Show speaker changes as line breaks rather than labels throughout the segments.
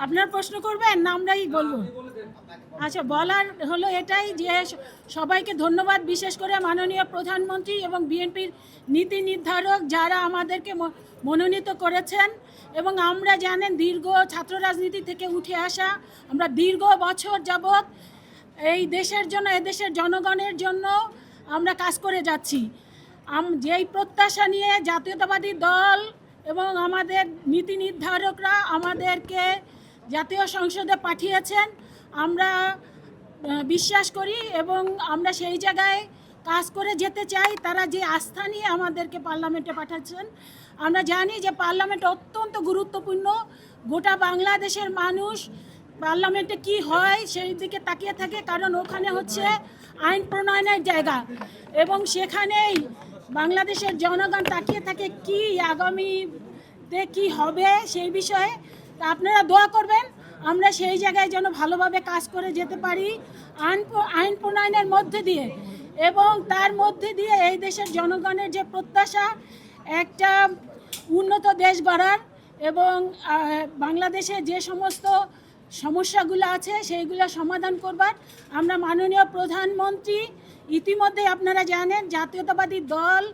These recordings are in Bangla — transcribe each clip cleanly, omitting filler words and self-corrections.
আপনার প্রশ্ন করবেন না আমরাই বলবো? আচ্ছা, বলার হলো এটাই যে সবাইকে ধন্যবাদ, বিশেষ করে মাননীয় প্রধানমন্ত্রী এবং বিএনপির নীতি নির্ধারক যারা আমাদেরকে মনোনীত করেছেন। এবং আমরা জানেন দীর্ঘ ছাত্র রাজনীতি থেকে উঠে আসা, আমরা দীর্ঘ বছর যাবৎ এই দেশের জন্য, এদেশের জনগণের জন্য আমরা কাজ করে যাচ্ছি। যেই প্রত্যাশা নিয়ে জাতীয়তাবাদী দল এবং আমাদের নীতি নির্ধারকরা আমাদেরকে জাতীয় সংসদে পাঠিয়েছেন, আমরা বিশ্বাস করি এবং আমরা সেই জায়গায় কাজ করে যেতে চাই। তারা যে আস্থা নিয়ে আমাদেরকে পার্লামেন্টে পাঠাচ্ছেন, আমরা জানি যে পার্লামেন্ট অত্যন্ত গুরুত্বপূর্ণ। গোটা বাংলাদেশের মানুষ পার্লামেন্টে কি হয় সেই দিকে তাকিয়ে থাকে, কারণ ওখানে হচ্ছে আইন প্রণয়নের জায়গা এবং সেখানেই বাংলাদেশের জনগণ তাকিয়ে থাকে কি আগামীতে কি হবে সেই বিষয়ে। তা আপনারা দোয়া করবেন আমরা সেই জায়গায় যেন ভালোভাবে কাজ করে যেতে পারি আইন প্রণয়নের মধ্যে দিয়ে, এবং তার মধ্যে দিয়ে এই দেশের জনগণের যে প্রত্যাশা একটা উন্নত দেশ গড়ার এবং বাংলাদেশে যে সমস্ত সমস্যাগুলো আছে সেইগুলো সমাধান করবার, আমরা মাননীয় প্রধানমন্ত্রী ইতিমধ্যে আপনারা জানেন জাতীয়তাবাদী দল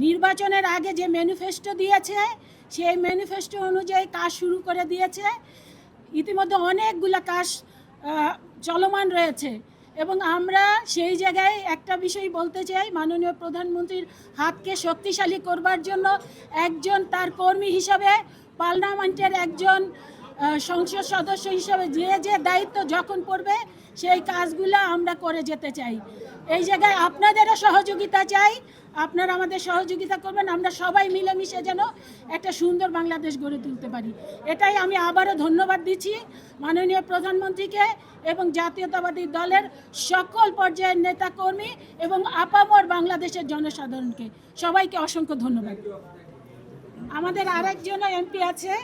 নির্বাচনের আগে যে ম্যানিফেস্টো দিয়েছে সেই ম্যানিফেস্টো অনুযায়ী কাজ শুরু করে দিয়েছে। ইতিমধ্যে অনেকগুলো কাজ চলমান রয়েছে এবং আমরা সেই জায়গায় একটা বিষয় বলতে চাই, মাননীয় প্রধানমন্ত্রীর হাতকে শক্তিশালী করবার জন্য একজন তার কর্মী হিসাবে, পার্লামেন্টের একজন সংসদ সদস্য হিসাবে যে যে দায়িত্ব যখন পড়বে সেই কাজগুলো আমরা করে যেতে চাই। এই জায়গায় আপনাদেরও সহযোগিতা চাই, আপনারা আমাদের সহযোগিতা করবেন, আমরা সবাই মিলেমিশে যেন একটা সুন্দর বাংলাদেশ গড়ে তুলতে পারি। এটাই আমি আবারও ধন্যবাদ দিচ্ছি মাননীয় প্রধানমন্ত্রীকে এবং জাতীয়তাবাদী দলের সকল পর্যায়ের নেতাকর্মী এবং আপামর বাংলাদেশের জনসাধারণকে। সবাইকে অসংখ্য ধন্যবাদ। আমাদের আরেকজন এমপি আছে।